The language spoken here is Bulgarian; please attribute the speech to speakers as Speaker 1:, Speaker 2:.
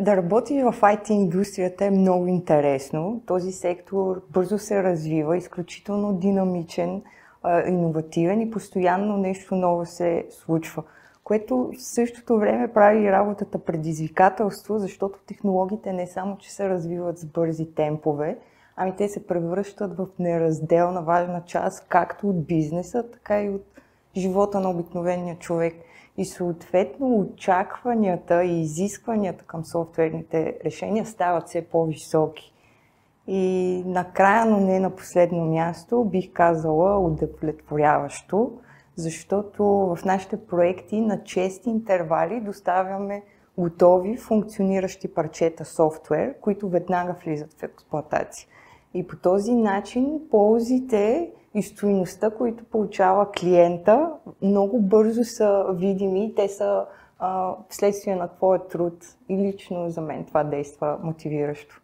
Speaker 1: Да работиш в IT индустрията е много интересно. Този сектор бързо се развива, изключително динамичен, иновативен и постоянно нещо ново се случва, което в същото време прави работата предизвикателство, защото технологиите не само, че се развиват с бързи темпове, ами те се превръщат в неразделна важна част както от бизнеса, така и от живота на обикновения човек. И съответно очакванията и изискванията към софтуерните решения стават все по-високи. И накрая, но не на последно място, бих казала удовлетворяващо, защото в нашите проекти на чести интервали доставяме готови функциониращи парчета софтуер, които веднага влизат в експлоатация. И по този начин ползите и стойността, които получава клиента, много бързо са видими. Те са вследствие на твоя труд и лично за мен това действа мотивиращо.